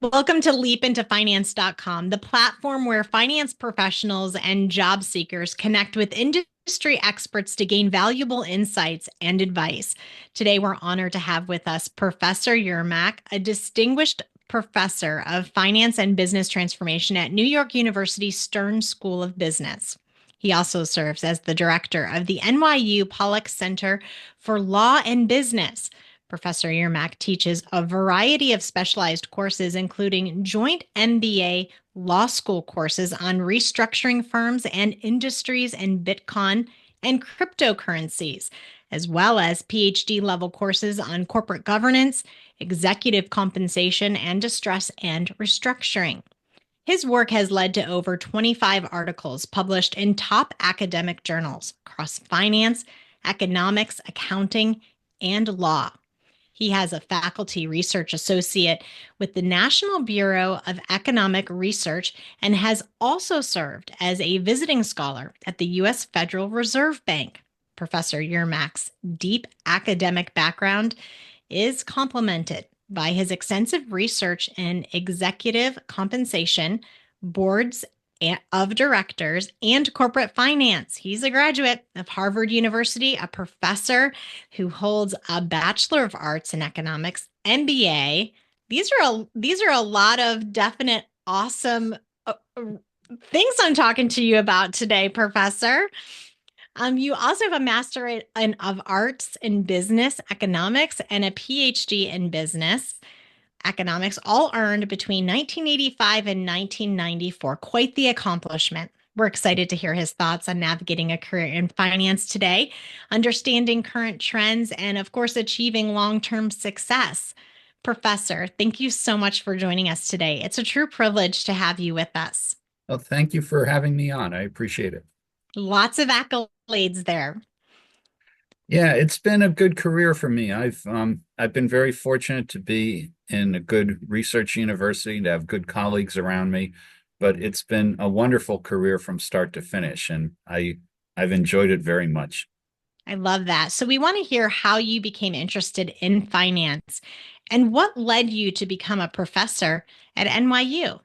Welcome to LeapIntoFinance.com, the platform where finance professionals and job seekers connect with industry experts to gain valuable insights and advice. Today, we're honored to have with us Professor Yermack, a distinguished professor of finance and business transformation at New York University Stern School of Business. He also serves as the director of the NYU Pollock Center for Law and Business. Professor Yermack teaches a variety of specialized courses, including joint MBA law school courses on restructuring firms and industries in Bitcoin and cryptocurrencies, as well as PhD level courses on corporate governance, executive compensation, and distress and restructuring. His work has led to over 25 articles published in top academic journals across finance, economics, accounting, and law. He has a faculty research associate with the National Bureau of Economic Research and has also served as a visiting scholar at the U.S. Federal Reserve Bank. Professor Yermack's deep academic background is complemented by his extensive research in executive compensation, boards of directors, and corporate finance. He's a graduate of Harvard University, a professor who holds a Bachelor of Arts in Economics, MBA. These are a lot of definite awesome things I'm talking to you about today, Professor. You also have a of Arts in Business Economics and a PhD in Business Economics, all earned between 1985 and 1994. Quite the accomplishment. We're excited to hear his thoughts on navigating a career in finance today, understanding current trends, and of course, achieving long-term success. Professor, thank you so much for joining us today. It's a true privilege to have you with us. Well, thank you for having me on. I appreciate it. Lots of accolades there. Yeah, it's been a good career for me. I've been very fortunate to be in a good research university, to have good colleagues around me, but it's been a wonderful career from start to finish, and I've enjoyed it very much. I love that. So we want to hear how you became interested in finance and what led you to become a professor at NYU.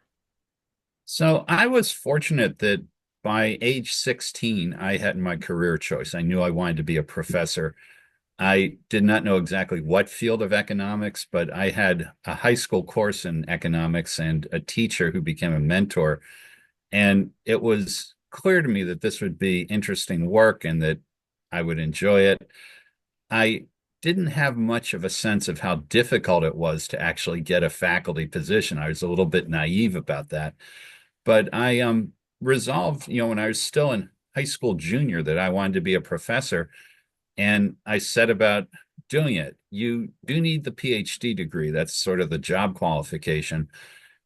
So I was fortunate that by age 16, I had my career choice. I knew I wanted to be a professor. I did not know exactly what field of economics, but I had a high school course in economics and a teacher who became a mentor. And it was clear to me that this would be interesting work and that I would enjoy it. I didn't have much of a sense of how difficult it was to actually get a faculty position. I was a little bit naive about that. But I resolved, when I was still in high school junior, that I wanted to be a professor. And I set about doing it. You do need the PhD degree. That's sort of the job qualification.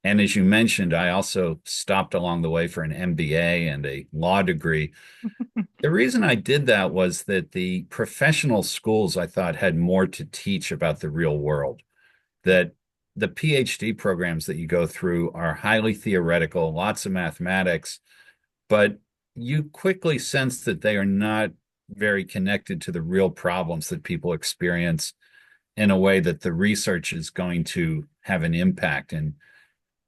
And as you mentioned, I also stopped along the way for an MBA and a law degree. The reason I did that was that the professional schools I thought had more to teach about the real world, that the PhD programs that you go through are highly theoretical, lots of mathematics, but you quickly sense that they are not very connected to the real problems that people experience in a way that the research is going to have an impact and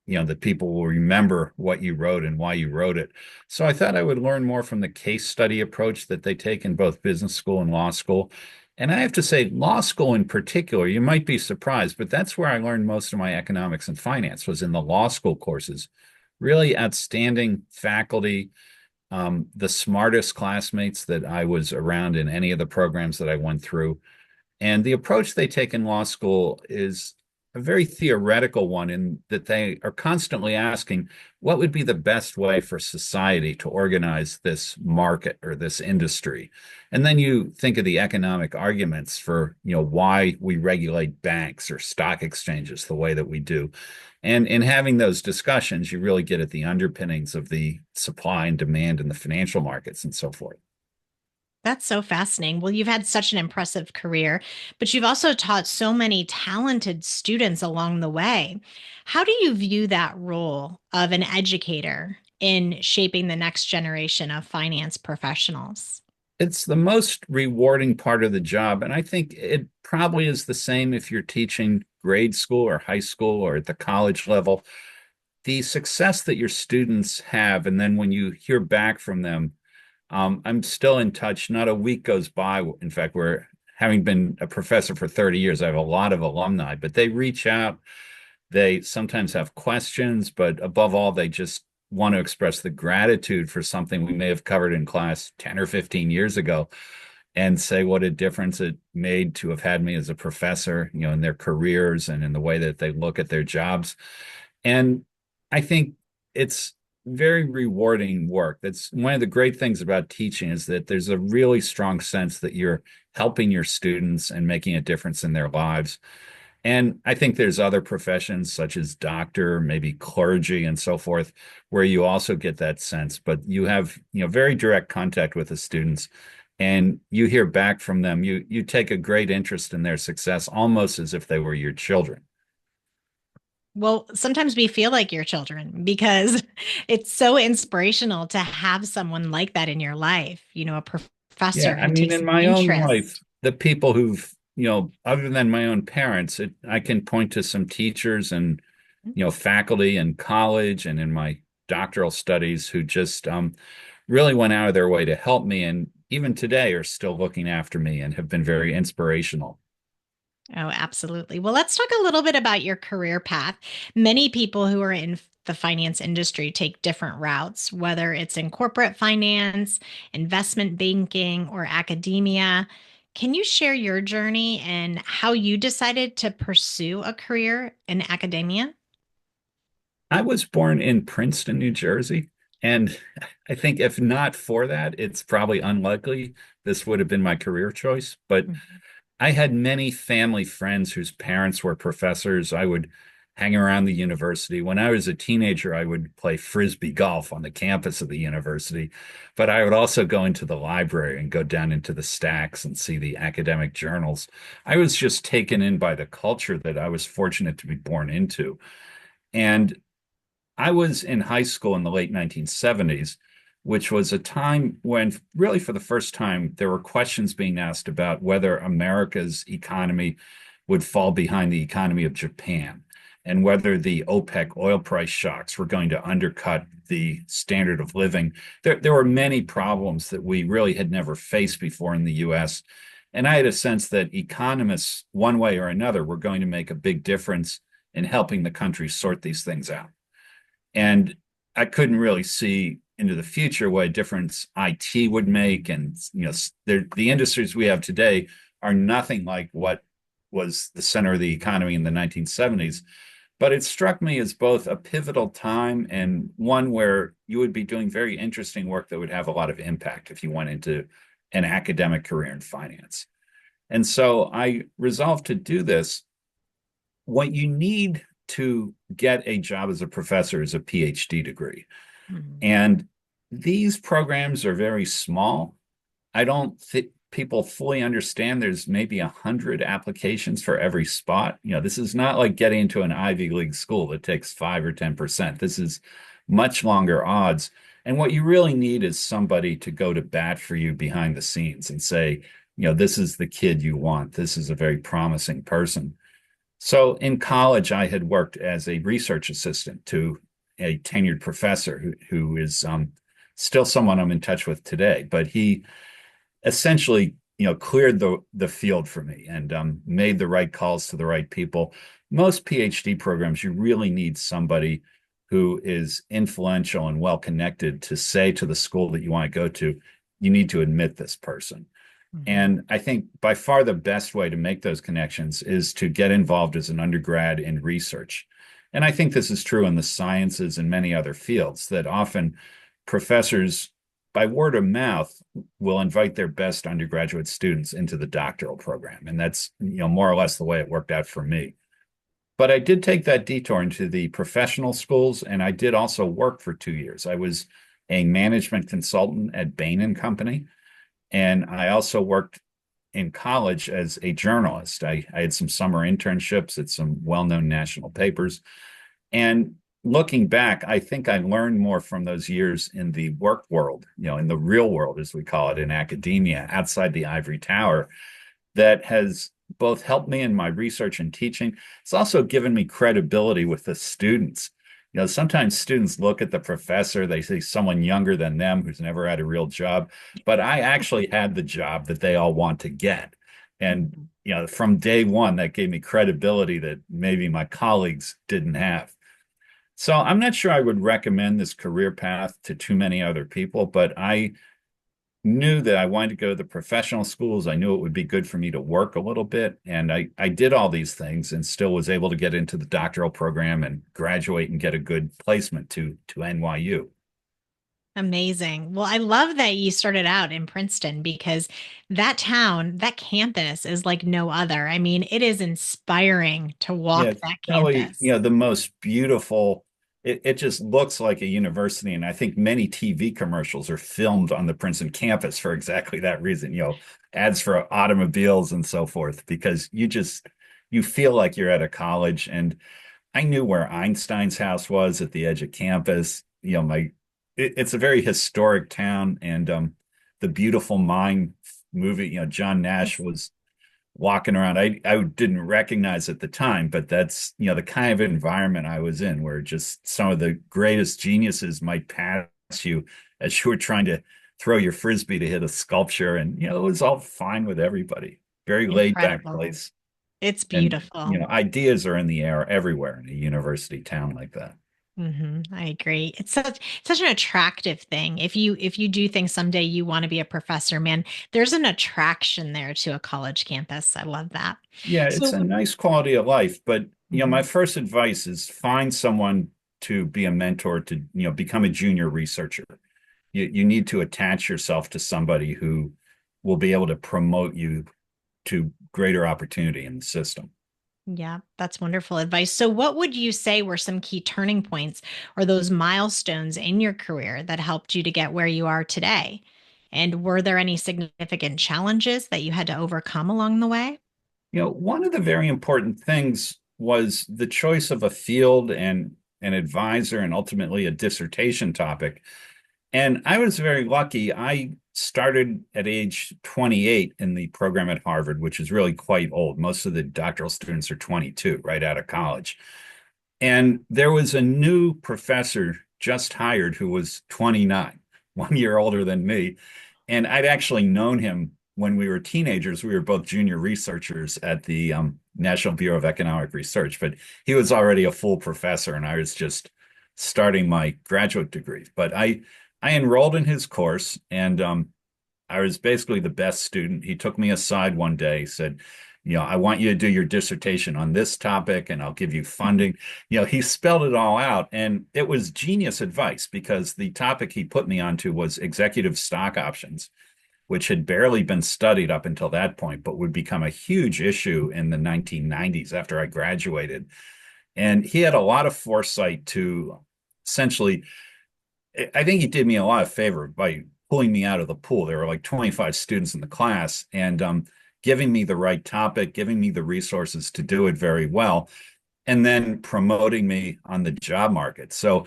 that people will remember what you wrote and why you wrote it. So I thought I would learn more from the case study approach that they take in both business school and law school. And I have to say, law school in particular, you might be surprised, but that's where I learned most of my economics and finance was in the law school courses. Really outstanding faculty, the smartest classmates that I was around in any of the programs that I went through. And the approach they take in law school is a very theoretical one in that they are constantly asking what would be the best way for society to organize this market or this industry. And then you think of the economic arguments for, why we regulate banks or stock exchanges the way that we do. And in having those discussions, you really get at the underpinnings of the supply and demand in the financial markets and so forth. That's so fascinating. Well, you've had such an impressive career, but you've also taught so many talented students along the way. How do you view that role of an educator in shaping the next generation of finance professionals? It's the most rewarding part of the job. And I think it probably is the same if you're teaching grade school or high school or at the college level. The success that your students have, and then when you hear back from them, I'm still in touch. Not a week goes by. In fact, we're having been a professor for 30 years. I have a lot of alumni, but they reach out. They sometimes have questions, but above all, they just want to express the gratitude for something we may have covered in class 10 or 15 years ago and say what a difference it made to have had me as a professor, in their careers and in the way that they look at their jobs. And I think it's very rewarding work. That's one of the great things about teaching is that there's a really strong sense that you're helping your students and making a difference in their lives. And I think there's other professions such as doctor, maybe clergy and so forth, where you also get that sense, but you have, very direct contact with the students and you hear back from them. You take a great interest in their success, almost as if they were your children. Well, sometimes we feel like your children because it's so inspirational to have someone like that in your life, a Yeah, professor I who mean, takes in an my own life, interest. the people who've, other than my own parents, I can point to some teachers and, faculty in college and in my doctoral studies who just really went out of their way to help me and even today are still looking after me and have been very inspirational. Oh, absolutely. Well, let's talk a little bit about your career path. Many people who are in the finance industry take different routes, whether it's in corporate finance, investment banking, or academia. Can you share your journey and how you decided to pursue a career in academia? I was born in Princeton, New Jersey, and I think if not for that, it's probably unlikely this would have been my career choice. But I had many family friends whose parents were professors. I would hang around the university. When I was a teenager, I would play frisbee golf on the campus of the university, but I would also go into the library and go down into the stacks and see the academic journals. I was just taken in by the culture that I was fortunate to be born into. And I was in high school in the late 1970s, which was a time when, really, for the first time, there were questions being asked about whether America's economy would fall behind the economy of Japan and whether the OPEC oil price shocks were going to undercut the standard of living. There were many problems that we really had never faced before in the US. And I had a sense that economists, one way or another, were going to make a big difference in helping the country sort these things out. And I couldn't really see into the future what a difference IT would make. And, the industries we have today are nothing like what was the center of the economy in the 1970s. But it struck me as both a pivotal time and one where you would be doing very interesting work that would have a lot of impact if you went into an academic career in finance. And so I resolved to do this. What you need to get a job as a professor is a PhD degree. Mhm. And these programs are very small. I don't think people fully understand there's maybe 100 applications for every spot. This is not like getting into an Ivy League school that takes 5 or 10%. This is much longer odds. And what you really need is somebody to go to bat for you behind the scenes and say, this is the kid you want. This is a very promising person. So in college, I had worked as a research assistant to a tenured professor who is still someone I'm in touch with today. But he essentially, cleared the field for me and made the right calls to the right people. Most PhD programs, you really need somebody who is influential and well connected to say to the school that you want to go to, you need to admit this person. Mhm. And I think by far the best way to make those connections is to get involved as an undergrad in research. And I think this is true in the sciences and many other fields that often professors, by word of mouth, will invite their best undergraduate students into the doctoral program. And that's, more or less the way it worked out for me. But I did take that detour into the professional schools, and I did also work for 2 years. I was a management consultant at Bain and Company. And I also worked in college as a journalist. I had some summer internships at some well-known national papers. And looking back, I think I learned more from those years in the work world, in the real world, as we call it in academia, outside the ivory tower, that has both helped me in my research and teaching. It's also given me credibility with the students. Sometimes students look at the professor, they see someone younger than them who's never had a real job, but I actually had the job that they all want to get. And, from day one, that gave me credibility that maybe my colleagues didn't have. So I'm not sure I would recommend this career path to too many other people, but I knew that I wanted to go to the professional schools. I knew it would be good for me to work a little bit. And I did all these things and still was able to get into the doctoral program and graduate and get a good placement to NYU. Amazing. Well, I love that you started out in Princeton because that town, that campus is like no other. I mean, it is inspiring to Yeah, walk it's that probably, campus. the most beautiful. It just looks like a university. And I think many TV commercials are filmed on the Princeton campus for exactly that reason, ads for automobiles and so forth, because you feel like you're at a college. And I knew where Einstein's house was at the edge of campus. It's a very historic town, and the Beautiful Mind movie. John Nash was walking around. I didn't recognize at the time, but that's the kind of environment I was in, where just some of the greatest geniuses might pass you as you were trying to throw your frisbee to hit a sculpture, and it was all fine with everybody. Very laid back Incredible. place. It's And, beautiful. ideas are in the air everywhere in a university town like that. I agree. It's such an attractive thing. If you do think someday you want to be a professor, man, there's an attraction there to a college campus. I love that. Yeah, it's a So, nice quality of life, but my mhm, first advice is find someone to be a mentor, to, become a junior researcher. You need to attach yourself to somebody who will be able to promote you to greater opportunity in the system. yeah, that's wonderful advice. So, what would you say were some key turning points or those milestones in your career that helped you to get where you are today? And were there any significant challenges that you had to overcome along the way? One of the very important things was the choice of a field and an advisor and ultimately a dissertation topic. And I was very lucky. I started at age 28 in the program at Harvard, which is really quite old. Most of the doctoral students are 22 right out of college. And there was a new professor just hired who was 29, 1 year older than me. And I'd actually known him when we were teenagers. We were both junior researchers at the National Bureau of Economic Research, but he was already a full professor, and I was just starting my graduate degree. But I enrolled in his course, and I was basically the best student. He took me aside one day, said, I want you to do your dissertation on this topic and I'll give you funding. He spelled it all out, and it was genius advice because the topic he put me onto was executive stock options, which had barely been studied up until that point, but would become a huge issue in the 1990s after I graduated. And he had a lot of foresight to essentially, I think he did me a lot of favor by pulling me out of the pool. There were like 25 students in the class, and giving me the right topic, giving me the resources to do it very well, and then promoting me on the job market. So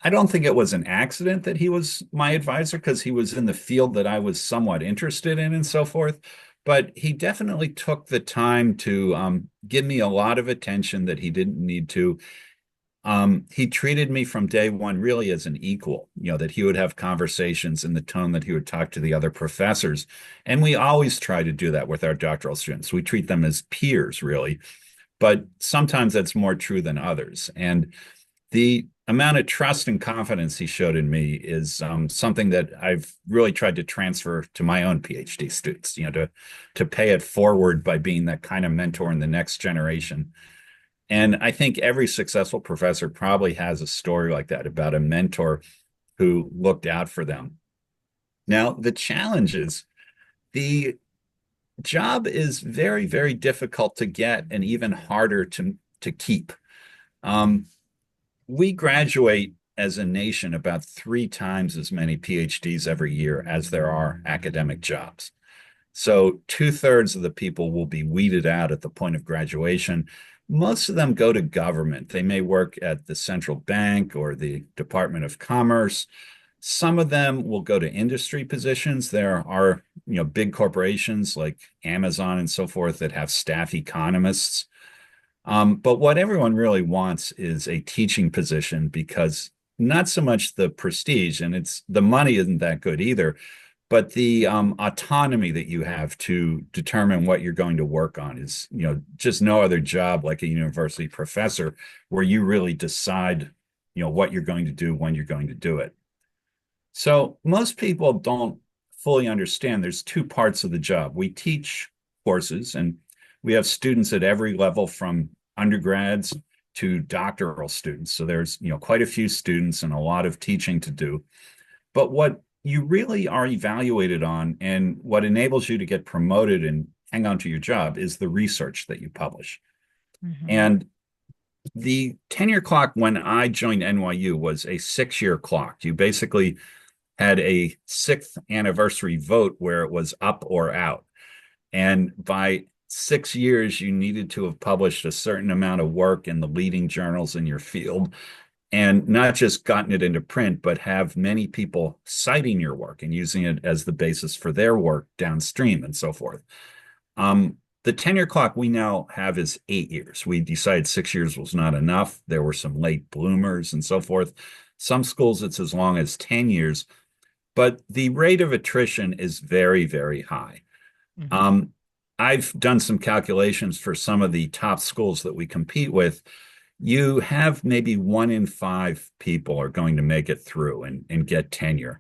I don't think it was an accident that he was my advisor, because he was in the field that I was somewhat interested in and so forth. But he definitely took the time to give me a lot of attention that he didn't need to. He treated me from day one really as an equal, that he would have conversations in the tone that he would talk to the other professors. And we always try to do that with our doctoral students. We treat them as peers, really, but sometimes that's more true than others. And the amount of trust and confidence he showed in me is something that I've really tried to transfer to my own PhD students, to pay it forward by being that kind of mentor in the next generation. And I think every successful professor probably has a story like that about a mentor who looked out for them. Now, the challenge is the job is very, very difficult to get and even harder to keep. Um, we graduate as a nation about 3 times as many PhDs every year as there are academic jobs. So two-thirds of the people will be weeded out at the point of graduation. Most of them go to government. They may work at the central bank or the Department of Commerce. Some of them will go to industry positions. There are, big corporations like Amazon and so forth that have staff economists. But what everyone really wants is a teaching position because not so much the prestige, and it's the money isn't that good either, but the autonomy that you have to determine what you're going to work on is, just no other job like a university professor where you really decide, what you're going to do when you're going to do it. So most people don't fully understand there's two parts of the job. We teach courses and we have students at every level from undergrads to doctoral students. So there's, quite a few students and a lot of teaching to do. But what you really are evaluated on and what enables you to get promoted and hang on to your job is the research that you publish. Mm-hmm. And the tenure clock when I joined NYU was a 6-year clock. You basically had a sixth anniversary vote where it was up or out. And by 6 years, you needed to have published a certain amount of work in the leading journals in your field and not just gotten it into print, but have many people citing your work and using it as the basis for their work downstream and so forth. The tenure clock we now have is 8 years. We decided 6 years was not enough. There were some late bloomers and so forth. Some schools, it's as long as 10 years, but the rate of attrition is very, very high. Mm-hmm. Um, I've done some calculations for some of the top schools that we compete with. You have maybe 1 in 5 people are going to make it through and get tenure.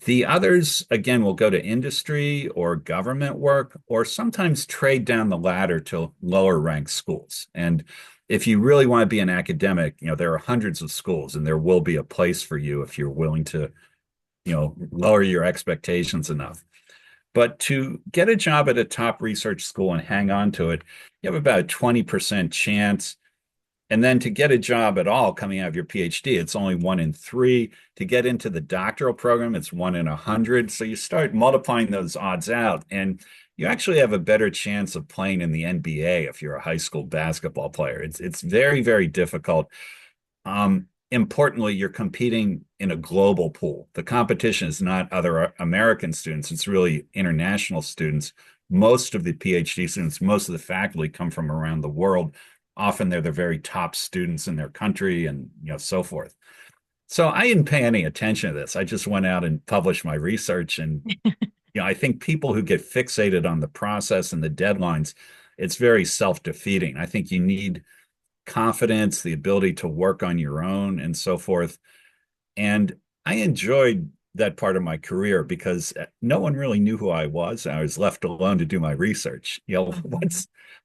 The others, again, will go to industry or government work, or sometimes trade down the ladder to lower ranked schools. And if you really want to be an academic, there are hundreds of schools and there will be a place for you if you're willing to, lower your expectations enough. But to get a job at a top research school and hang on to it, you have about a 20% chance. And then to get a job at all coming out of your PhD, it's only 1 in 3. To get into the doctoral program, it's 1 in 100. So you start multiplying those odds out, and you actually have a better chance of playing in the NBA if you're a high school basketball player. It's very, very difficult. Importantly, you're competing in a global pool. The competition is not other American students, it's really international students. Most of the PhD students, most of the faculty come from around the world. Often they're the very top students in their country and so forth. So I didn't pay any attention to this. I just went out and published my research. And I think people who get fixated on the process and the deadlines, it's very self-defeating. I think you need confidence, the ability to work on your own and so forth. And I enjoyed that part of my career because no one really knew who I was. I was left alone to do my research. Mm-hmm.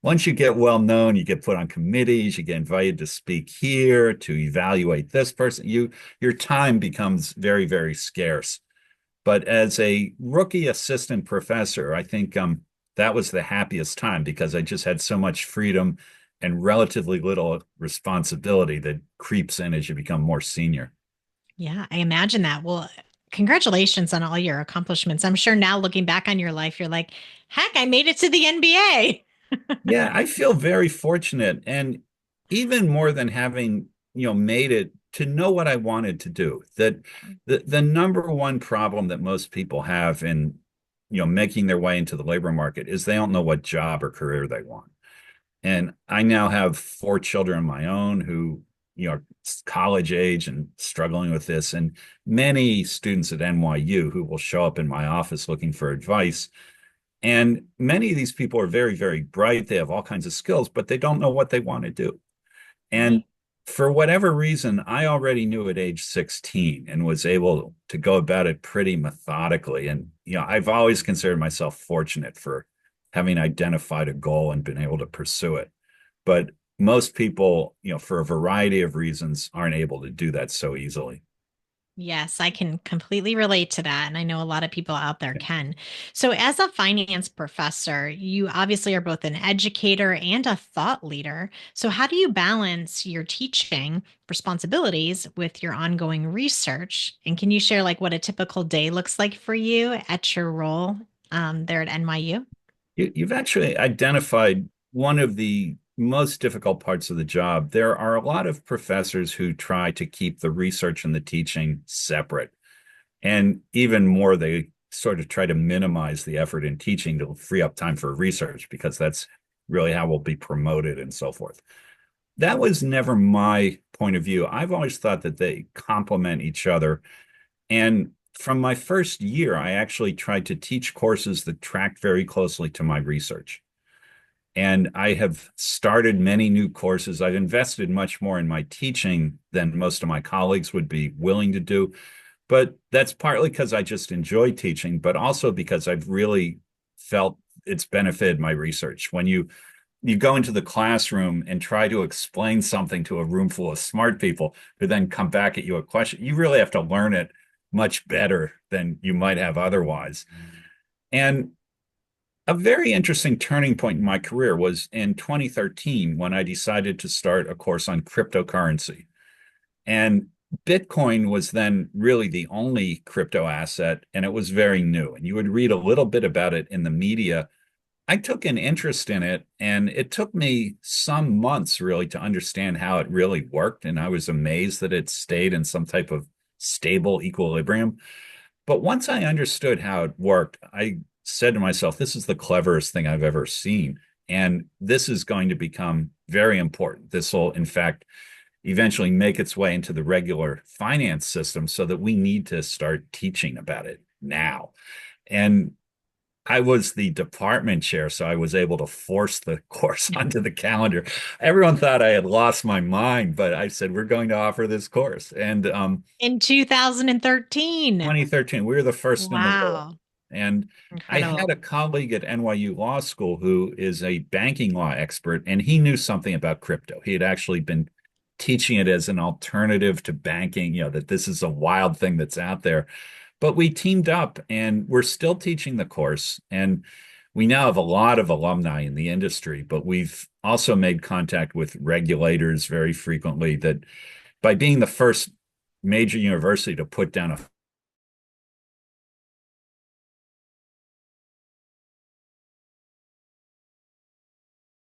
Once you get well known, you get put on committees, you get invited to speak here, to evaluate this person. Your time becomes very, very scarce. But as a rookie assistant professor, I think that was the happiest time because I just had so much freedom and relatively little responsibility that creeps in as you become more senior. Yeah, I imagine that. Well, congratulations on all your accomplishments. I'm sure now looking back on your life, you're like, heck, I made it to the NBA. Yeah, I feel very fortunate and even more than having, made it to know what I wanted to do. That the number one problem that most people have in, making their way into the labor market is they don't know what job or career they want. And I now have 4 children of my own who, are college age and struggling with this, and many students at NYU who will show up in my office looking for advice. And many of these people are very, very bright. They have all kinds of skills, but they don't know what they want to do. And Right. for whatever reason, I already knew at age 16 and was able to go about it pretty methodically. And, I've always considered myself fortunate for having identified a goal and been able to pursue it. But most people, for a variety of reasons, aren't able to do that so easily. Yes, I can completely relate to that. And I know a lot of people out there can. So, as a finance professor, you obviously are both an educator and a thought leader. So, how do you balance your teaching responsibilities with your ongoing research? And can you share like what a typical day looks like for you at your role? there at NYU? You've actually identified one of the most difficult parts of the job. There are a lot of professors who try to keep the research and the teaching separate. And even more, they sort of try to minimize the effort in teaching to free up time for research because that's really how we'll be promoted and so forth. That was never my point of view. I've always thought that they complement each other. And from my first year, I actually tried to teach courses that tracked very closely to my research. And I have started many new courses. I've invested much more in my teaching than most of my colleagues would be willing to do. But that's partly because I just enjoy teaching, but also because I've really felt it's benefited my research. When you go into the classroom and try to explain something to a room full of smart people who then come back at you a question, you really have to learn it much better than you might have otherwise. And a very interesting turning point in my career was in 2013 when I decided to start a course on cryptocurrency. And Bitcoin was then really the only crypto asset, and it was very new. And you would read a little bit about it in the media. I took an interest in it, and it took me some months really to understand how it really worked. And I was amazed that it stayed in some type of stable equilibrium. But once I understood how it worked, I said to myself, this is the cleverest thing I've ever seen. And this is going to become very important. This will, in fact, eventually make its way into the regular finance system so that we need to start teaching about it now. And I was the department chair, so I was able to force the course onto the calendar. Everyone thought I had lost my mind, but I said, we're going to offer this course. And In 2013. 2013, we were the first in the world. Wow. And I had Incredible. a colleague at NYU Law School who is a banking law expert, and he knew something about crypto. He had actually been teaching it as an alternative to banking, that this is a wild thing that's out there. But we teamed up and we're still teaching the course. And we now have a lot of alumni in the industry, but we've also made contact with regulators very frequently that by being the first major university to put down a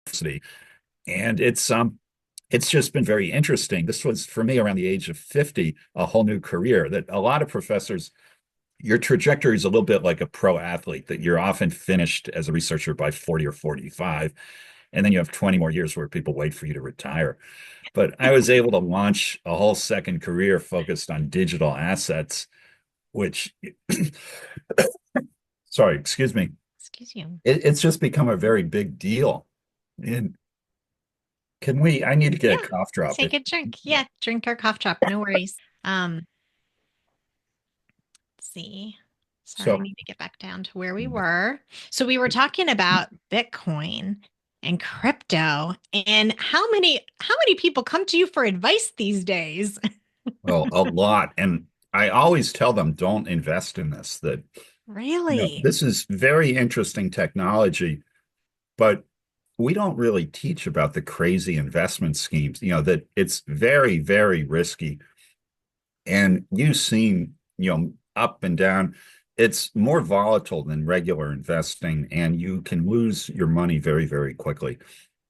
university. And it's just been very interesting. This was for me around the age of 50, a whole new career that a lot of professors, your trajectory is a little bit like a pro athlete, that you're often finished as a researcher by 40 or 45. And then you have 20 more years where people wait for you to retire. But I was able to launch a whole second career focused on digital assets, which, sorry, excuse me, Excuse you. it's just become a very big deal. And I need to get a Yeah. cough drop. Take a drink. Yeah, drink our cough drop. No worries. Let's see. Sorry, I So, need to get back down to where we were. So we were talking about Bitcoin and crypto and how many people come to you for advice these days? well, a lot. And I always tell them, don't invest in this, that, Really? this is very interesting technology, but we don't really teach about the crazy investment schemes, that it's very, very risky. And you've seen, up and down, it's more volatile than regular investing, and you can lose your money very, very quickly.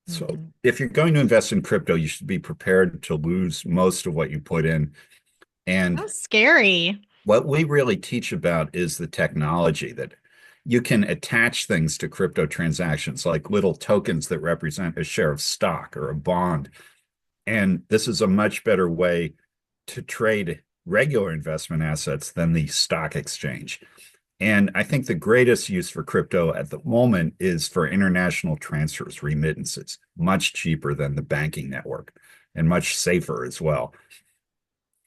So Mhm. if you're going to invest in crypto, you should be prepared to lose most of what you put in. How And scary. what we really teach about is the technology that you can attach things to crypto transactions, like little tokens that represent a share of stock or a bond. And this is a much better way to trade regular investment assets than the stock exchange. And I think the greatest use for crypto at the moment is for international transfers, remittances, much cheaper than the banking network and much safer as well.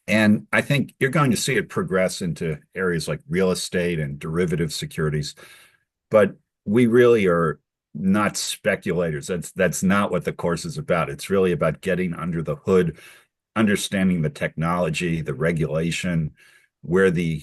And I think you're going to see it progress into areas like real estate and derivative securities. But we really are not speculators. That's not what the course is about. It's really about getting under the hood, understanding the technology, the regulation, where the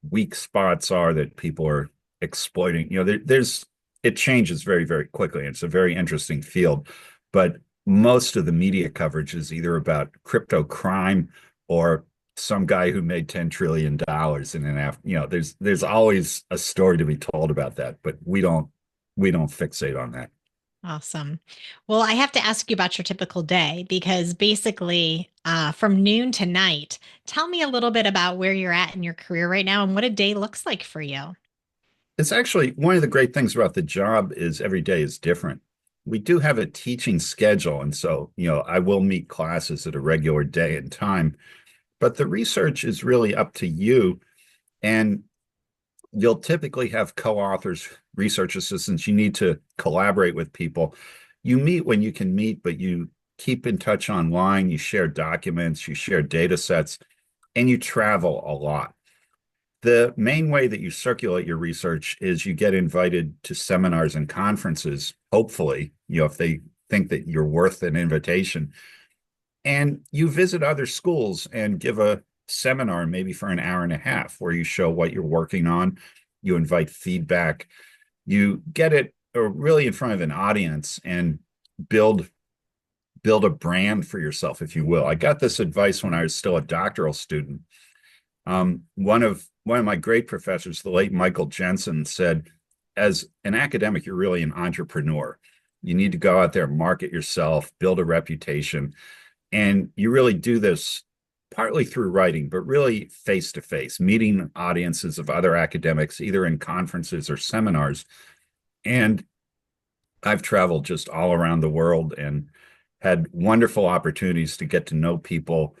weak spots are that people are exploiting. It changes very, very quickly. It's a very interesting field, but most of the media coverage is either about crypto crime or some guy who made $10 trillion in an after, there's always a story to be told about that, but we don't fixate on that. Awesome. Well, I have to ask you about your typical day because basically, from noon to night, tell me a little bit about where you're at in your career right now and what a day looks like for you. It's actually one of the great things about the job is every day is different. We do have a teaching schedule, and so, I will meet classes at a regular day and time, but the research is really up to you. And you'll typically have co-authors, research assistants. You need to collaborate with people. You meet when you can meet, but you keep in touch online. You share documents, you share data sets, and you travel a lot. The main way that you circulate your research is you get invited to seminars and conferences, hopefully, if they think that you're worth an invitation. And you visit other schools and give a seminar, maybe for an hour and a half, where you show what you're working on. You invite feedback. You get it really in front of an audience and build build a brand for yourself, if you will. I got this advice when I was still a doctoral student. One of my great professors, the late Michael Jensen, said, as an academic, you're really an entrepreneur. You need to go out there, market yourself, build a reputation. And you really do this partly through writing, but really face to face, meeting audiences of other academics, either in conferences or seminars. And I've traveled just all around the world and had wonderful opportunities to get to know people,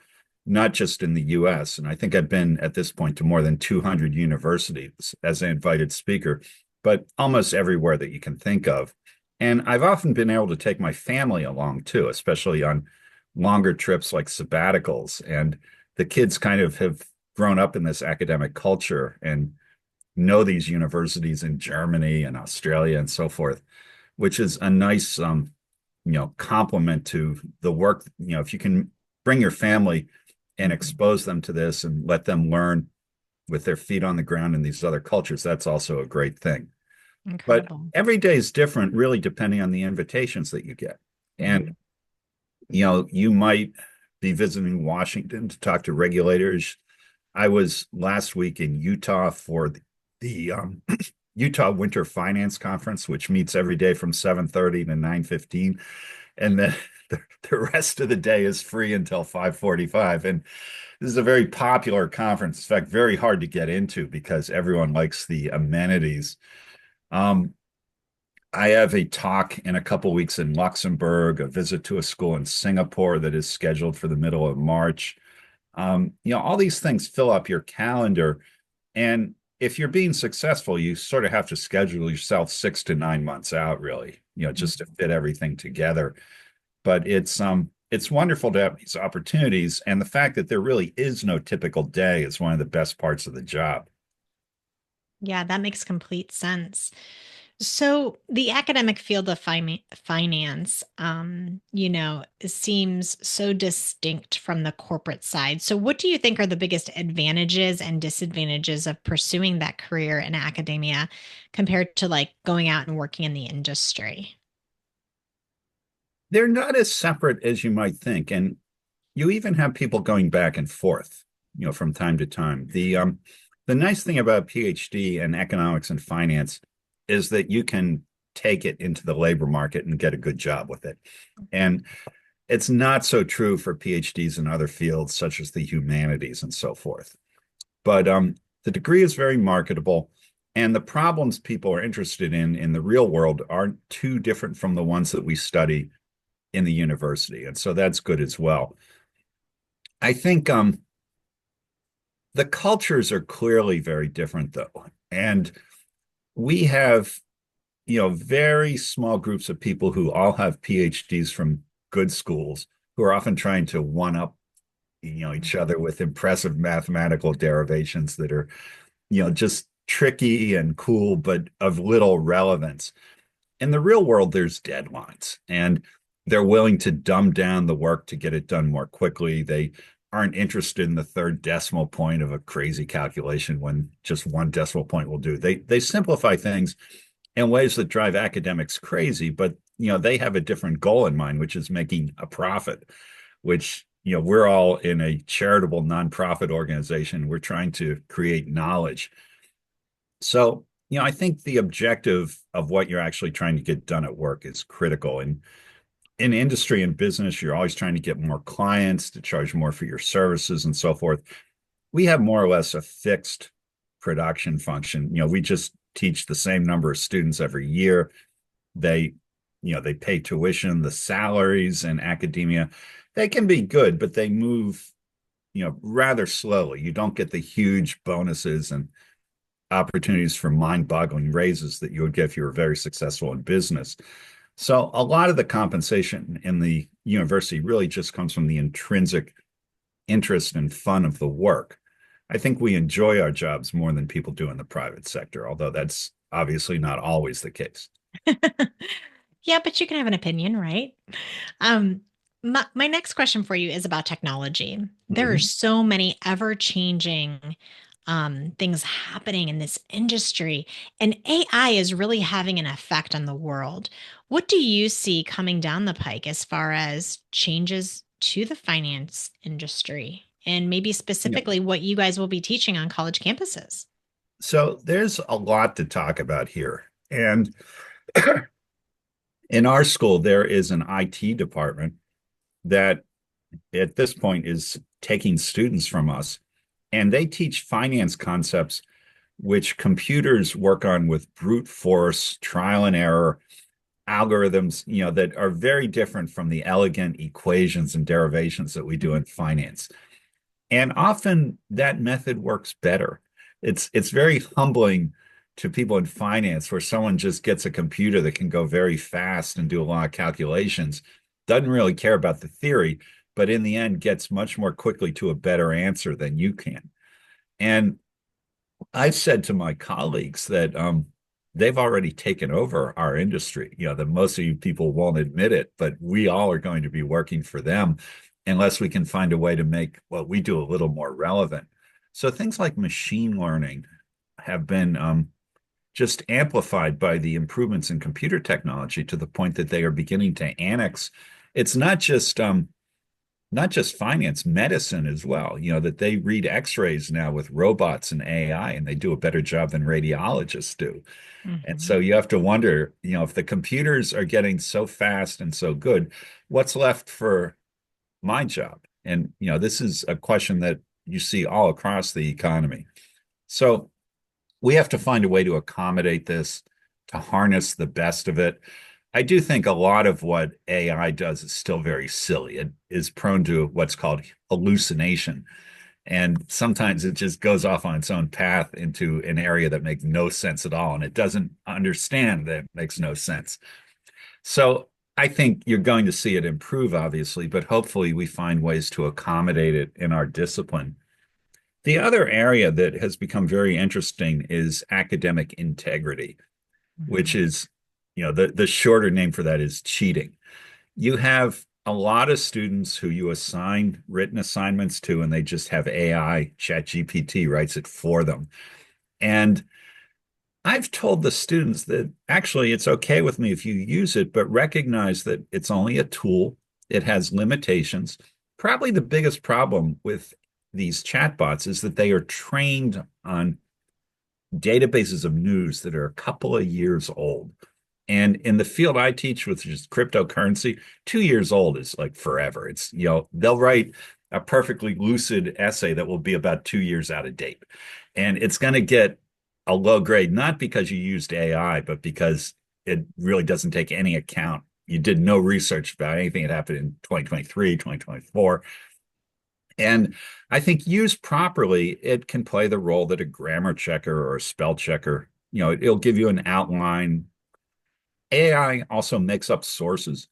not just in the US. And I think I've been at this point to more than 200 universities as an invited speaker, but almost everywhere that you can think of. And I've often been able to take my family along too, especially on longer trips like sabbaticals. And the kids kind of have grown up in this academic culture and know these universities in Germany and Australia and so forth, which is a nice complement to the work. If you can bring your family and expose them to this and let them learn with their feet on the ground in these other cultures, that's also a great thing. But Incredible. every day is different, really, depending on the invitations that you get. Mhm. And, you might be visiting Washington to talk to regulators. I was last week in Utah for the Utah Winter Finance Conference, which meets every day from 7:30 to 9:15. And then the rest of the day is free until 5:45. And this is a very popular conference. In fact, very hard to get into because everyone likes the amenities. Um, I have a talk in a couple weeks in Luxembourg, a visit to a school in Singapore that is scheduled for the middle of March. All these things fill up your calendar. And if you're being successful, you sort of have to schedule yourself 6 to 9 months out, really, just to fit everything together. But it's wonderful to have these opportunities. And the fact that there really is no typical day is one of the best parts of the job. Yeah, that makes complete sense. So the academic field of finance, seems so distinct from the corporate side. So what do you think are the biggest advantages and disadvantages of pursuing that career in academia compared to like going out and working in the industry? They're not as separate as you might think. And you even have people going back and forth, from time to time. The nice thing about PhD and economics and finance is that you can take it into the labor market and get a good job with it. And it's not so true for PhDs in other fields, such as the humanities and so forth. But the degree is very marketable, and the problems people are interested in the real world aren't too different from the ones that we study in the university. And so that's good as well. I think the cultures are clearly very different, though. And we have, very small groups of people who all have PhDs from good schools who are often trying to one up, each other with impressive mathematical derivations that are, just tricky and cool, but of little relevance. In the real world, there's deadlines, and they're willing to dumb down the work to get it done more quickly. They aren't interested in the third decimal point of a crazy calculation when just one decimal point will do. They simplify things in ways that drive academics crazy, but they have a different goal in mind, which is making a profit, which we're all in a charitable nonprofit organization. We're trying to create knowledge. So, I think the objective of what you're actually trying to get done at work is critical. And in industry and business, you're always trying to get more clients to charge more for your services and so forth. We have more or less a fixed production function. We just teach the same number of students every year. They, they pay tuition, the salaries in academia, they can be good, but they move, rather slowly. You don't get the huge bonuses and opportunities for mind-boggling raises that you would get if you were very successful in business. So a lot of the compensation in the university really just comes from the intrinsic interest and fun of the work. I think we enjoy our jobs more than people do in the private sector, although that's obviously not always the case. Yeah, but you can have an opinion, right? Um, my next question for you is about technology. There are Mhm. so many ever-changing things happening in this industry, and AI is really having an effect on the world. What do you see coming down the pike as far as changes to the finance industry, and maybe Yeah. specifically what you guys will be teaching on college campuses? So there's a lot to talk about here. And in our school, there is an IT department that at this point is taking students from us, and they teach finance concepts which computers work on with brute force, trial and error algorithms, that are very different from the elegant equations and derivations that we do in finance. And often that method works better. It's very humbling to people in finance where someone just gets a computer that can go very fast and do a lot of calculations, doesn't really care about the theory, but in the end gets much more quickly to a better answer than you can. And I've said to my colleagues that they've already taken over our industry. That most of you people won't admit it, but we all are going to be working for them unless we can find a way to make what we do a little more relevant. So things like machine learning have been just amplified by the improvements in computer technology to the point that they are beginning to annex. It's not just finance, medicine as well, that they read x-rays now with robots and AI, and they do a better job than radiologists do. And so Mhm. you have to wonder, if the computers are getting so fast and so good, what's left for my job? And, this is a question that you see all across the economy. So we have to find a way to accommodate this, to harness the best of it. I do think a lot of what AI does is still very silly. It is prone to what's called hallucination. And sometimes it just goes off on its own path into an area that makes no sense at all. And it doesn't understand that it makes no sense. So I think you're going to see it improve, obviously, but hopefully we find ways to accommodate it in our discipline. The other area that has become very interesting is academic integrity, which Mhm. is, the shorter name for that is cheating. You have a lot of students who you assign written assignments to, and they just have AI, ChatGPT writes it for them. And I've told the students that actually it's okay with me if you use it, but recognize that it's only a tool. It has limitations. Probably the biggest problem with these chatbots is that they are trained on databases of news that are a couple of years old. And in the field I teach, which is cryptocurrency, 2 years old is like forever. It's, they'll write a perfectly lucid essay that will be about 2 years out of date. And it's going to get a low grade, not because you used AI, but because it really doesn't take any account. You did no research about anything that happened in 2023, 2024. And I think used properly, it can play the role that a grammar checker or a spell checker, it'll give you an outline. AI also makes up sources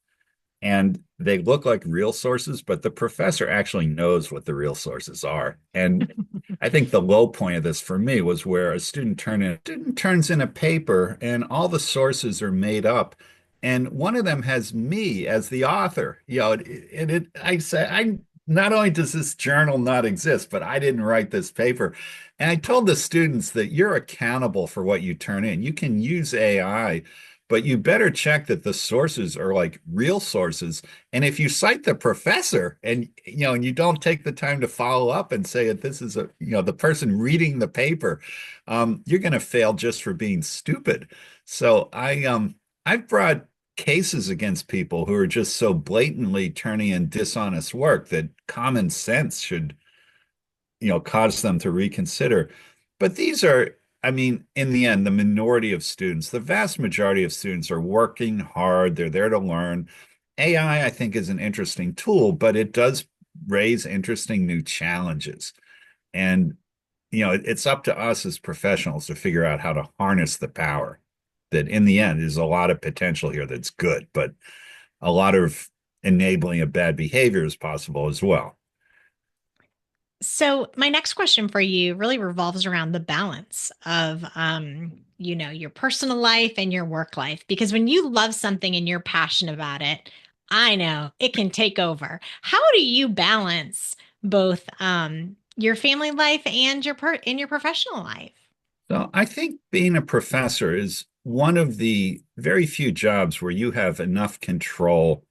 and they look like real sources, but the professor actually knows what the real sources are. And I think the low point of this for me was where a student turns in a paper and all the sources are made up. And one of them has me as the author. I say, I not only does this journal not exist, but I didn't write this paper. And I told the students that you're accountable for what you turn in. You can use AI, but you better check that the sources are like real sources. And if you cite the professor and and you don't take the time to follow up and say that this is the person reading the paper, you're going to fail just for being stupid. So I've brought cases against people who are just so blatantly turning in dishonest work that common sense should cause them to reconsider. But these are, I mean, in the end, the minority of students, the vast majority of students are working hard. They're there to learn. AI, I think, is an interesting tool, but it does raise interesting new challenges. And, it's up to us as professionals to figure out how to harness the power that in the end is a lot of potential here that's good, but a lot of enabling of bad behavior is possible as well. So my next question for you really revolves around the balance of your personal life and your work life. Because when you love something and you're passionate about it, I know it can take over. How do you balance both your family life and in your professional life? So I think being a professor is one of the very few jobs where you have enough control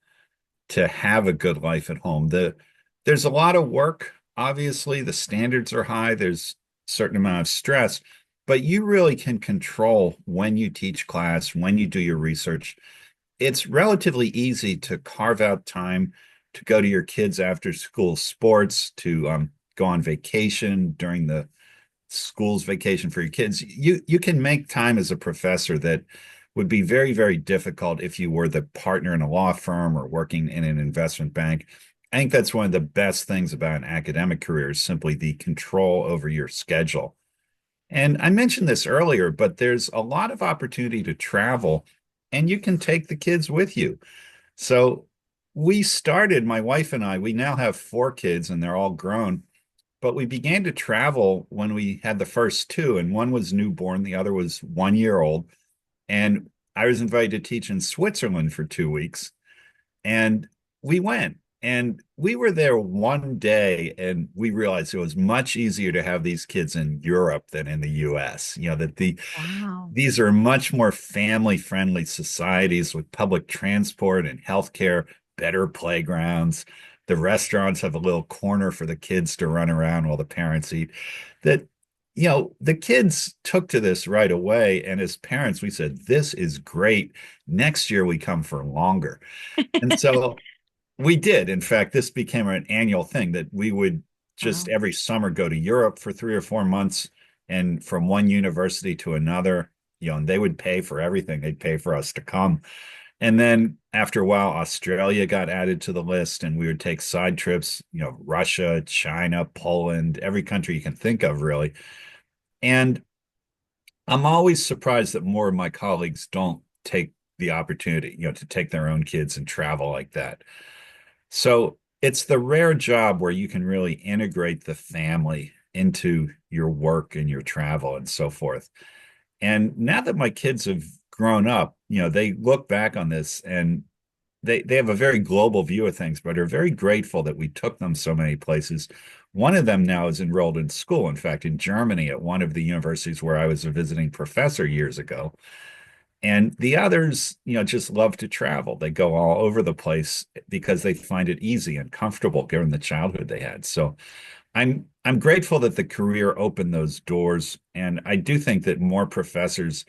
to have a good life at home. There's a lot of work. Obviously, the standards are high. There's a certain amount of stress, but you really can control when you teach class, when you do your research. It's relatively easy to carve out time to go to your kids' after school sports, to go on vacation during the school's vacation for your kids. You can make time as a professor that would be very, very difficult if you were the partner in a law firm or working in an investment bank. I think that's one of the best things about an academic career is simply the control over your schedule. And I mentioned this earlier, but there's a lot of opportunity to travel and you can take the kids with you. So my wife and I, we now have 4 kids and they're all grown, but we began to travel when we had the first two, and one was newborn, the other was 1 year old. And I was invited to teach in Switzerland for 2 weeks. And we went and we were there one day and we realized it was much easier to have these kids in Europe than in the US. That Wow. these are much more family friendly societies with public transport and healthcare, better playgrounds. The restaurants have a little corner for the kids to run around while the parents eat. That, the kids took to this right away. And as parents, we said, this is great. Next year we come for longer. And so we did. In fact, this became an annual thing that we would just Wow. every summer go to Europe for 3 or 4 months and from one university to another, and they would pay for everything. They'd pay for us to come. And then after a while, Australia got added to the list, and we would take side trips, Russia, China, Poland, every country you can think of, really. And I'm always surprised that more of my colleagues don't take the opportunity, to take their own kids and travel like that. So it's the rare job where you can really integrate the family into your work and your travel and so forth. And now that my kids have grown up, they look back on this and they have a very global view of things, but are very grateful that we took them so many places. One of them now is enrolled in school, in fact, in Germany at one of the universities where I was a visiting professor years ago. And the others, just love to travel. They go all over the place because they find it easy and comfortable given the childhood they had. So I'm grateful that the career opened those doors. And I do think that more professors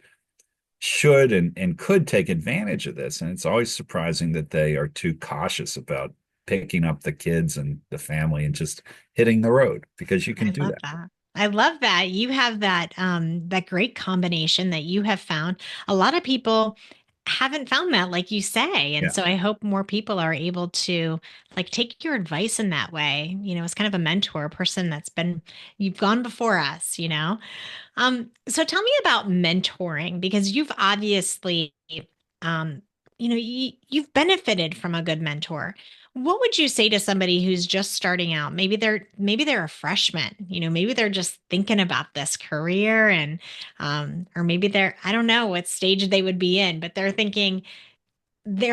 should and could take advantage of this. And it's always surprising that they are too cautious about picking up the kids and the family and just hitting the road because you can I do love that. that. I love that. You have that great combination that you have found. A lot of people haven't found that, like you say. And Yeah. so I hope more people are able to like take your advice in that way. As kind of a mentor, a person you've gone before us. So tell me about mentoring because you've obviously, um, you've benefited from a good mentor. What would you say to somebody who's just starting out? Maybe they're a freshman, maybe they're just thinking about this career and or maybe I don't know what stage they would be in, but they're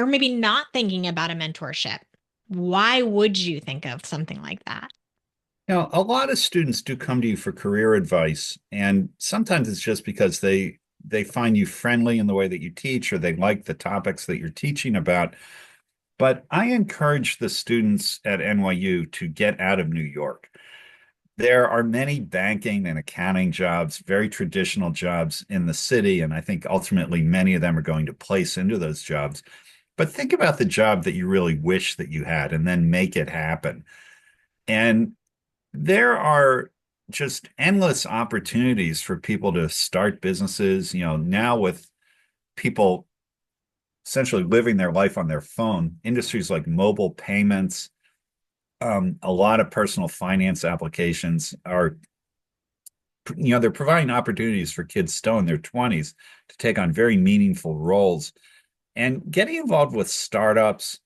maybe not thinking about a mentorship. Why would you think of something like that? A lot of students do come to you for career advice, and sometimes it's just because they they find you friendly in the way that you teach, or they like the topics that you're teaching about. But I encourage the students at NYU to get out of New York. There are many banking and accounting jobs, very traditional jobs in the city, and I think ultimately many of them are going to place into those jobs. But think about the job that you really wish that you had and then make it happen. And there are just endless opportunities for people to start businesses. Now with people essentially living their life on their phone, industries like mobile payments, a lot of personal finance applications are, they're providing opportunities for kids still in their 20s to take on very meaningful roles and getting involved with startups,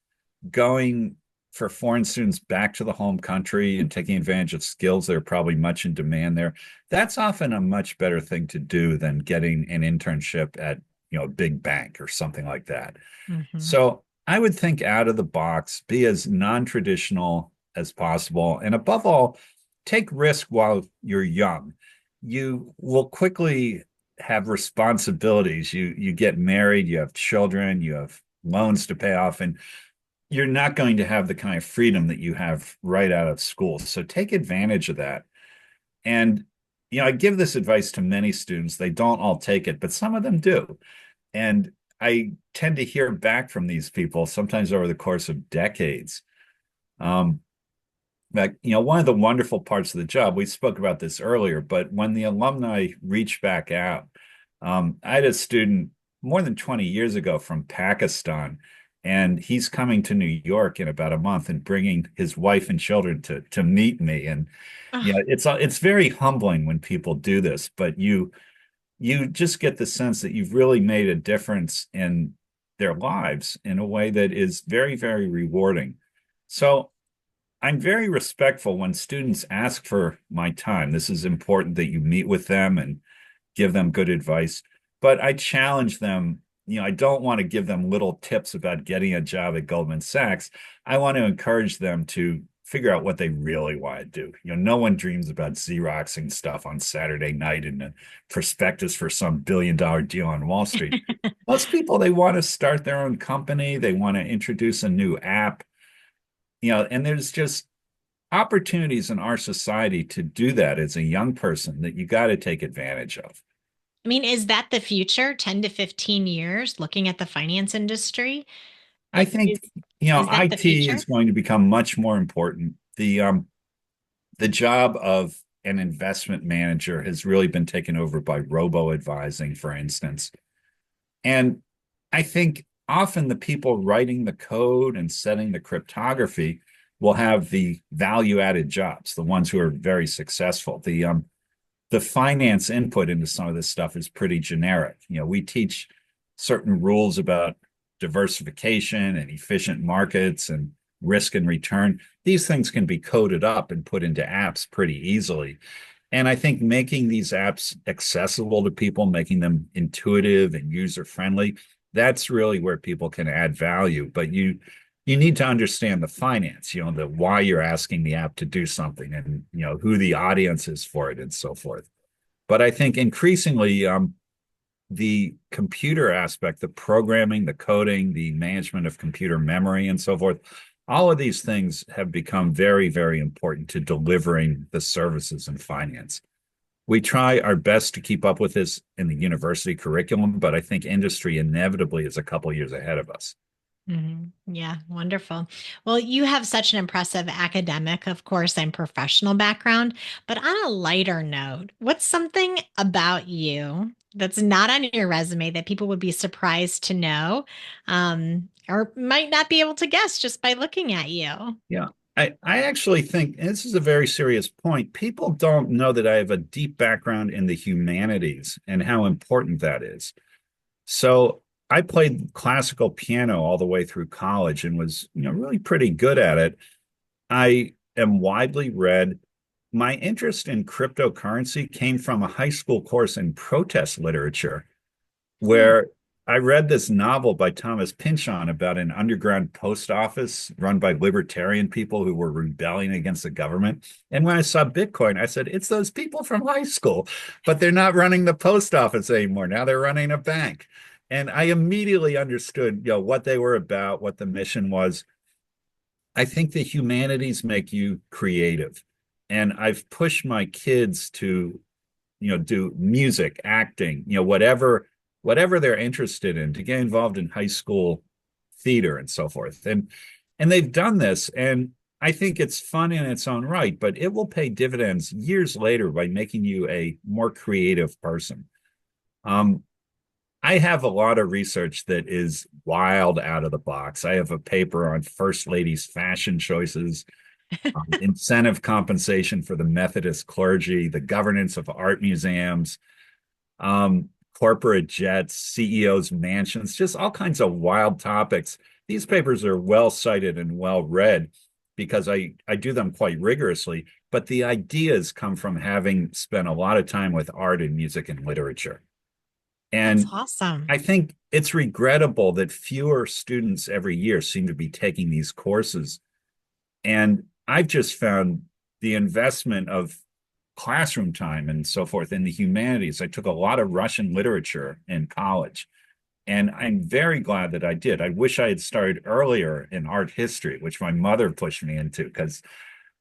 going for foreign students back to the home country and taking advantage of skills that are probably much in demand there. That's often a much better thing to do than getting an internship at, a big bank or something like that. Mhm. So I would think out of the box, be as non-traditional as possible, and above all, take risk while you're young. You will quickly have responsibilities. You get married, you have children, you have loans to pay off, and you're not going to have the kind of freedom that you have right out of school. So take advantage of that. And I give this advice to many students. They don't all take it, but some of them do. And I tend to hear back from these people sometimes over the course of decades. Um, one of the wonderful parts of the job, we spoke about this earlier, but when the alumni reach back out, I had a student more than 20 years ago from Pakistan, and he's coming to New York in about a month and bringing his wife and children to meet me. And Ugh. it's very humbling when people do this, but you just get the sense that you've really made a difference in their lives in a way that is very, very rewarding. So I'm very respectful when students ask for my time. This is important that you meet with them and give them good advice. But I challenge them. I don't want to give them little tips about getting a job at Goldman Sachs. I want to encourage them to figure out what they really want to do. No one dreams about Xeroxing stuff on Saturday night in a prospectus for some billion-dollar deal on Wall Street. Most people, they want to start their own company. They want to introduce a new app, and there's just opportunities in our society to do that as a young person that you got to take advantage of. I mean, is that the future, 10 to 15 years, looking at the finance industry? I Like, think, is that the IT future? is going to become much more important. The job of an investment manager has really been taken over by robo advising, for instance. And I think often the people writing the code and setting the cryptography will have the value added jobs, the ones who are very successful. The finance input into some of this stuff is pretty generic. We teach certain rules about diversification and efficient markets and risk and return. These things can be coded up and put into apps pretty easily. And I think making these apps accessible to people, making them intuitive and user friendly, that's really where people can add value. But you need to understand the finance, the why you're asking the app to do something and who the audience is for it and so forth. But I think increasingly the computer aspect, the programming, the coding, the management of computer memory and so forth, all of these things have become very, very important to delivering the services in finance. We try our best to keep up with this in the university curriculum, but I think industry inevitably is a couple years ahead of us. Yeah, wonderful. Well, you have such an impressive academic, of course, and professional background. But on a lighter note, what's something about you that's not on your resume that people would be surprised to know, or might not be able to guess just by looking at you? Yeah. I actually think, and this is a very serious point, people don't know that I have a deep background in the humanities and how important that is. So I played classical piano all the way through college and was, really pretty good at it. I am widely read. My interest in cryptocurrency came from a high school course in protest literature Hmm. where I read this novel by Thomas Pynchon about an underground post office run by libertarian people who were rebelling against the government. And when I saw Bitcoin, I said, it's those people from high school, but they're not running the post office anymore. Now they're running a bank. And I immediately understood, what they were about, what the mission was. I think the humanities make you creative. And I've pushed my kids to do music, acting, whatever they're interested in, to get involved in high school theater and so forth. And they've done this, and I think it's fun in its own right, but it will pay dividends years later by making you a more creative person. Um, I have a lot of research that is wild out of the box. I have a paper on First Lady's fashion choices, incentive compensation for the Methodist clergy, the governance of art museums, corporate jets, CEOs' mansions, just all kinds of wild topics. These papers are well cited and well read because I do them quite rigorously, but the ideas come from having spent a lot of time with art and music and literature. That's And awesome. I think it's regrettable that fewer students every year seem to be taking these courses. And I've just found the investment of classroom time and so forth in the humanities. I took a lot of Russian literature in college, and I'm very glad that I did. I wish I had started earlier in art history, which my mother pushed me into, because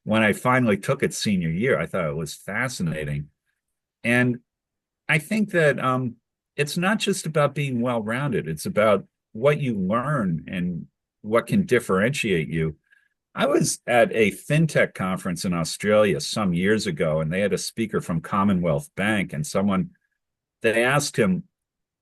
when I finally took it senior year, I thought it was fascinating. And I think that it's not just about being well-rounded, it's about what you learn and what can differentiate you. I was at a fintech conference in Australia some years ago, and they had a speaker from Commonwealth Bank, and they asked him,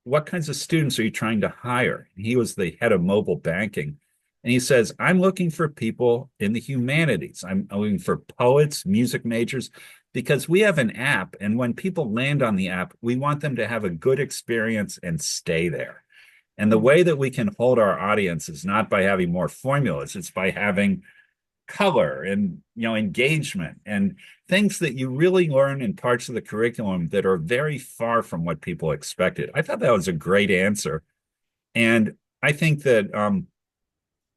what kinds of students are you trying to hire? He was the head of mobile banking. And he says, I'm looking for people in the humanities. I'm looking for poets, music majors, because we have an app. And when people land on the app, we want them to have a good experience and stay there. And the way that we can hold our audience is not by having more formulas, it's by having color and engagement and things that you really learn in parts of the curriculum that are very far from what people expected. I thought that was a great answer. And I think that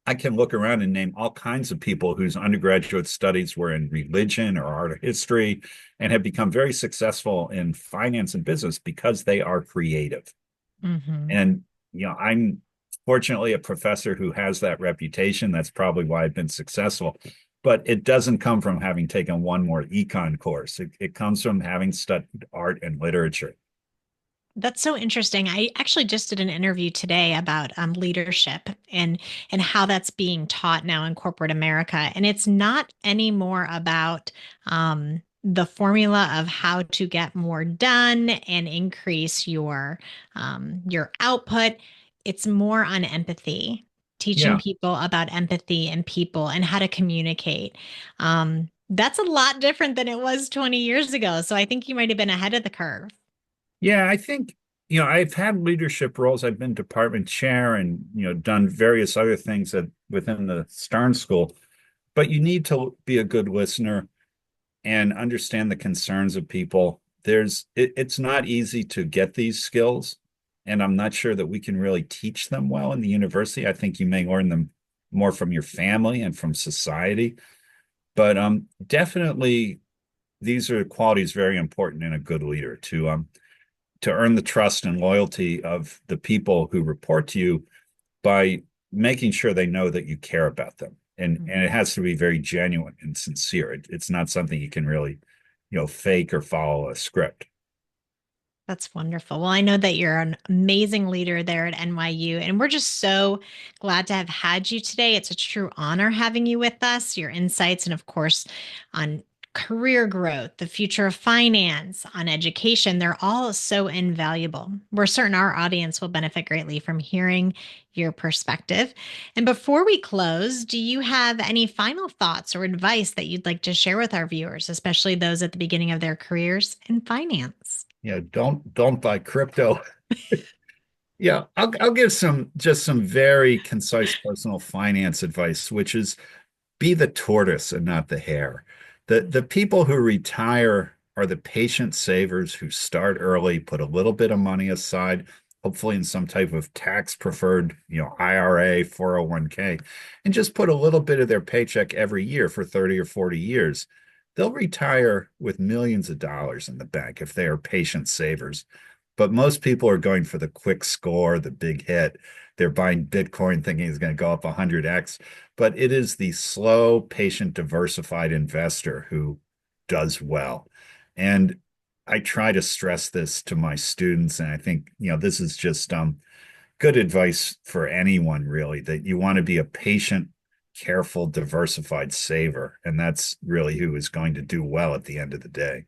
I can look around and name all kinds of people whose undergraduate studies were in religion or art or history and have become very successful in finance and business because they are creative. Hmm. And, I'm fortunately a professor who has that reputation. That's probably why I've been successful. But it doesn't come from having taken one more econ course. It comes from having studied art and literature. That's so interesting. I actually just did an interview today about leadership and how that's being taught now in corporate America, and it's not anymore about the formula of how to get more done and increase your output. It's more on empathy, teaching Yeah. people about empathy and people and how to communicate. That's a lot different than it was 20 years ago. So I think you might have been ahead of the curve. Yeah, I think, I've had leadership roles. I've been department chair and, done various other things within the Stern School. But you need to be a good listener and understand the concerns of people. It's not easy to get these skills, and I'm not sure that we can really teach them well in the university. I think you may learn them more from your family and from society, but definitely these are qualities very important in a good leader to earn the trust and loyalty of the people who report to you by making sure they know that you care about them. And it has to be very genuine and sincere. It's not something you can really, fake or follow a script. That's wonderful. Well, I know that you're an amazing leader there at NYU, and we're just so glad to have had you today. It's a true honor having you with us, your insights, and of course, on career growth, the future of finance, on education. They're all so invaluable. We're certain our audience will benefit greatly from hearing your perspective. And before we close, do you have any final thoughts or advice that you'd like to share with our viewers, especially those at the beginning of their careers in finance? Don't buy crypto. Yeah, I'll give some very concise personal finance advice, which is be the tortoise and not the hare. The people who retire are the patient savers who start early, put a little bit of money aside, hopefully in some type of tax preferred, IRA, 401k, and just put a little bit of their paycheck every year for 30 or 40 years, they'll retire with millions of dollars in the bank if they are patient savers. But most people are going for the quick score, the big hit. They're buying Bitcoin thinking it's going to go up 100x. But it is the slow, patient, diversified investor who does well. And I try to stress this to my students. And I think, this is just good advice for anyone, really, that you want to be a patient, careful, diversified saver. And that's really who is going to do well at the end of the day.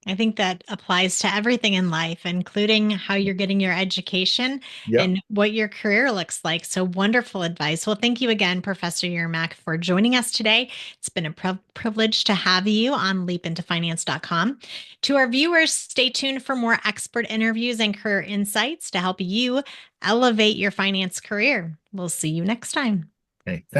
I think that applies to everything in life, including how you're getting your education Yep. and what your career looks like. So wonderful advice. Well, thank you again, Professor Yermack, for joining us today. It's been a privilege to have you on LeapIntoFinance.com. To our viewers, stay tuned for more expert interviews and career insights to help you elevate your finance career. We'll see you next time. Okay. Thank